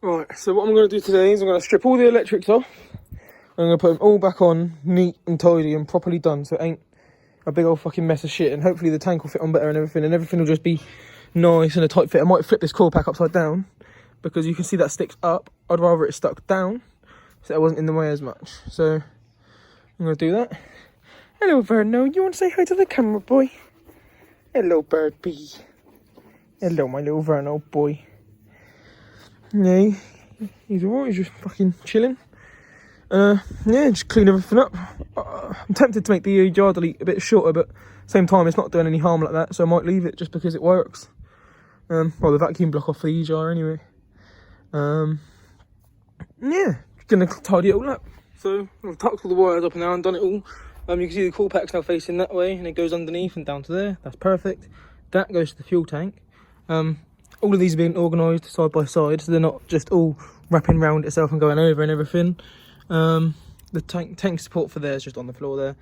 Right, so what I'm going to do today is I'm going to strip all the electrics off. I'm going to put them all back on, neat and tidy and properly done, so it ain't a big old fucking mess of shit. And hopefully the tank will fit on better and everything will just be nice and a tight fit. I might flip this coil pack upside down because you can see that sticks up. I'd rather it stuck down so it wasn't in the way as much. So I'm going to do that. Hello, Verno. You want to say hi to the camera, boy? Hello, bird bee. Hello, my little Verno boy. Yeah, he's alright, he's just fucking chilling. Yeah, just clean everything up. I'm tempted to make the jar delete a bit shorter, but at the same time, it's not doing any harm like that, so I might leave it just because it works. Well, the vacuum block off the E-jar anyway. Yeah, gonna tidy it all up. So, I've tucked all the wires up now and done it all. You can see the cool pack's now facing that way, and it goes underneath and down to there. That's perfect. That goes to the fuel tank. All of these are being organised side by side, so they're not just all wrapping around itself and going over and everything. The tank support for there is just on the floor there.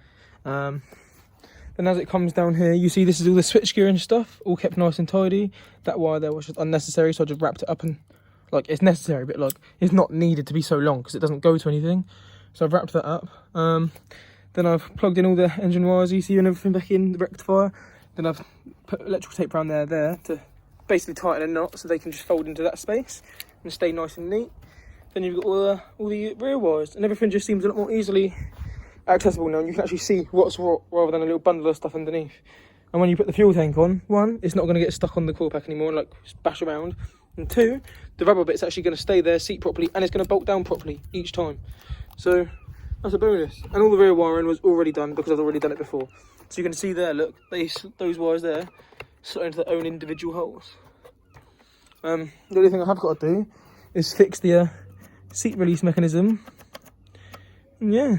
Then as it comes down here, you see this is all the switchgear and stuff, all kept nice and tidy. That wire there was just unnecessary, so I just wrapped it up and, like, it's necessary, but, like, it's not needed to be so long because it doesn't go to anything. So I've wrapped that up. Then I've plugged in all the engine wires, ECU and everything back in, the rectifier. Then I've put electrical tape around there to basically tighten a knot so they can just fold into that space and stay nice and neat. Then you've got all the rear wires, and everything just seems a lot more easily accessible now, and you can actually see what's what rather than a little bundle of stuff underneath. And when you put the fuel tank on, one, it's not going to get stuck on the coil pack anymore and like bash around, and two, the rubber bit's actually going to stay there, seat properly, and it's going to bolt down properly each time. So that's a bonus. And all the rear wiring was already done because I've already done it before. So you can see there, look, those wires there slot into their own individual holes. The only thing I have got to do is fix the seat release mechanism. And yeah,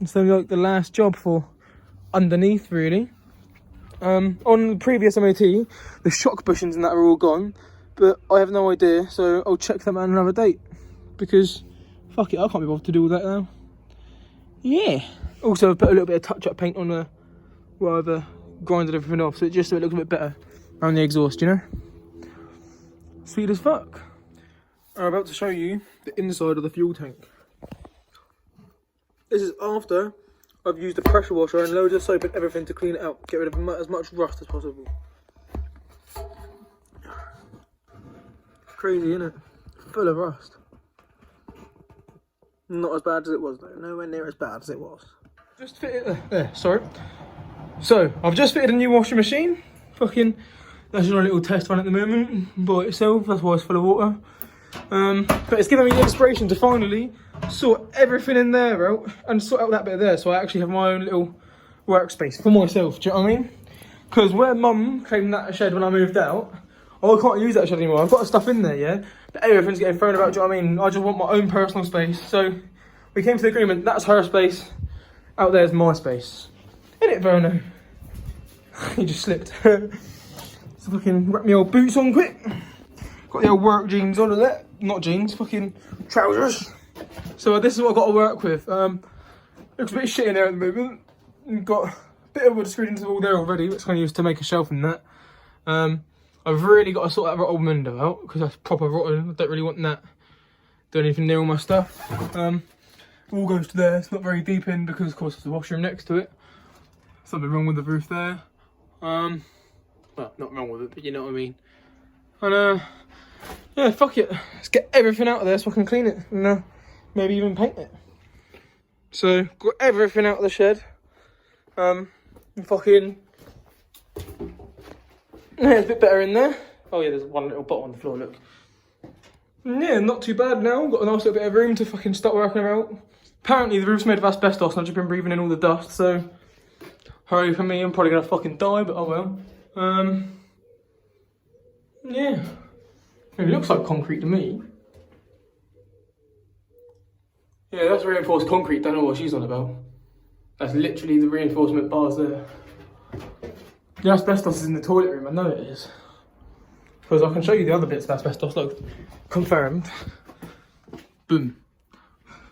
so like the last job for underneath really. On the previous MOT, the shock bushings and that are all gone, but I have no idea, so I'll check them at another date because fuck it, I can't be bothered to do all that now. Yeah. Also, I've put a little bit of touch-up paint on where I've grinded everything off, so it looks a bit better around the exhaust, you know. Sweet as fuck. I'm about to show you the inside of the fuel tank. This is after I've used a pressure washer and loads of soap and everything to clean it out, get rid of as much rust as possible. Crazy, isn't it? Full of rust. Not as bad as it was though, nowhere near as bad as it was. Just fitted there, sorry. So, I've just fitted a new washing machine. Fucking, that's just a little test run at the moment by itself, that's why it's full of water. But it's given me the inspiration to finally sort everything in there out and sort out that bit there, so I actually have my own little workspace for myself, do you know what I mean? Because where mum claimed that shed when I moved out, I can't use that shed anymore. I've got stuff in there, yeah, but everything's getting thrown about, do you know what I mean? I just want my own personal space, so we came to the agreement, that's her space, out there's my space. Isn't it, Verno? He just slipped. So fucking wrap my old boots on quick. Got the old work jeans on and that. Not jeans, fucking trousers. So this is what I've got to work with. Looks a bit shit in there at the moment. Got a bit of wood screwed into the wall there already, which I'm going to use to make a shelf in that. I've really got to sort that old window out because that's proper rotten. I don't really want that doing anything near all my stuff. All goes to there. It's not very deep in because of course there's a washroom next to it. Something wrong with the roof there. Well, not wrong with it, but you know what I mean. And yeah, fuck it. Let's get everything out of there so I can clean it and maybe even paint it. So, got everything out of the shed. Fucking, yeah, it's a bit better in there. Oh yeah, there's one little bottle on the floor, look. And yeah, not too bad now. Got a nice little bit of room to fucking start working about. Apparently the roof's made of asbestos and I've just been breathing in all the dust, so hurry for me, I'm probably gonna fucking die, but oh well. Yeah. It looks like concrete to me. Yeah, that's reinforced concrete, don't know what she's on about. That's literally the reinforcement bars there. The asbestos is in the toilet room, I know it is. Because I can show you the other bits of asbestos, look, confirmed. Boom.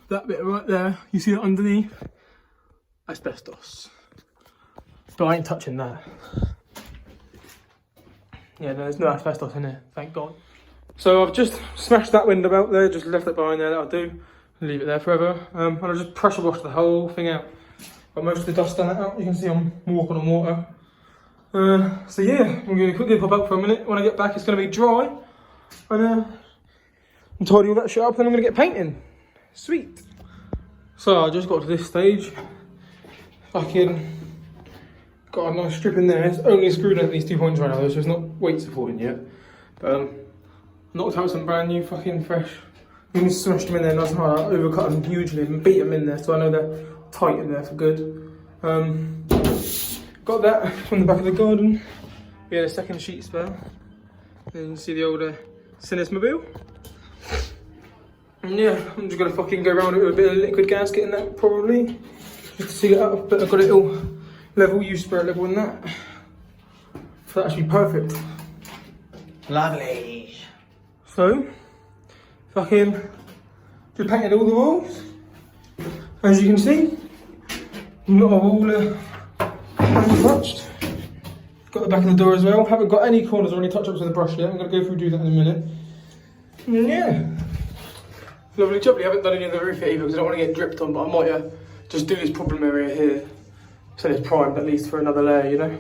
That bit right there, you see it underneath? Asbestos. But I ain't touching that. Yeah, there's no asbestos in there, thank God. So I've just smashed that window out there, just left it behind there, that'll do. Leave it there forever. And I'll just pressure wash the whole thing out. Got most of the dust done out, you can see I'm walking on water. So yeah, I'm going to quickly pop out for a minute. When I get back it's going to be dry. And I'm tidy all that shit up, then I'm going to get painting. Sweet. So I just got to this stage. Fucking got a nice strip in there. It's only screwed at these 2 points right now though, so it's not weight supporting yet. But knocked out some brand new fucking fresh. I just smashed them in there nice and hard. I overcut them hugely and beat them in there so I know they're tight in there for good. Got that from the back of the garden. We had a second sheet spare. And you can see the old Cinesmobile. And yeah, I'm just gonna fucking go around it with a bit of liquid gasket in that probably. Just to seal it up, but I've got it all level, use spray level in that. So that should be perfect. Lovely. So, fucking just painted all the walls. As you can see, not a wall untouched. Got the back of the door as well. Haven't got any corners or any touch-ups with the brush yet. I'm gonna go through and do that in a minute. And yeah. Lovely jubbly. I haven't done any of the roof yet either because I don't want to get dripped on, but I might just do this problem area here. So it's primed at least for another layer, you know.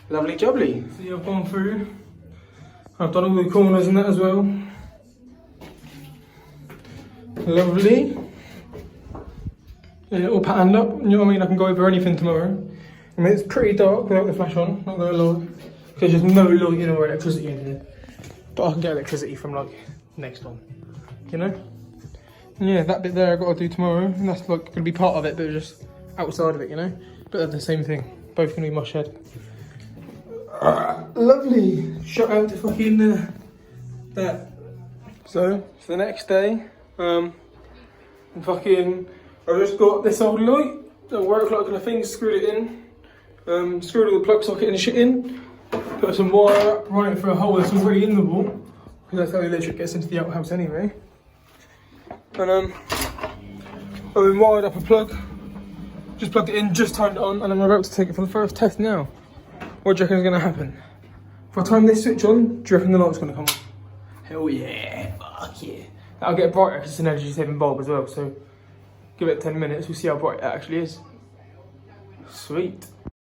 Lovely jubbly. So I've gone through. I've done all the corners and that as well. Lovely. Yeah, all patterned up, you know what I mean? I can go over anything tomorrow. I mean, it's pretty dark without the flash on, not gonna lie. Because there's no lighting or electricity in here. But I can get electricity from like next on, you know? And yeah, that bit there I've got to do tomorrow. And that's like gonna be part of it, but just outside of it, you know? But they're the same thing. Both gonna be mush head. Lovely. Shout out to fucking that. So, it's the next day. And fucking, I've just got this old light, the work clock and the thing, screwed it in. Screwed all the plug socket and shit in. Put some wire up, run it through a hole that's already in the wall. Because that's how the electric gets into the outhouse anyway. And I've been wired up a plug. Just plugged it in, just turned it on, and I'm about to take it for the first test now. What do you reckon is going to happen? If I turn this switch on, do you reckon the light's going to come on? Hell yeah, fuck yeah. That'll get brighter because it's an energy saving bulb as well, so give it 10 minutes, we'll see how bright it actually is. Sweet.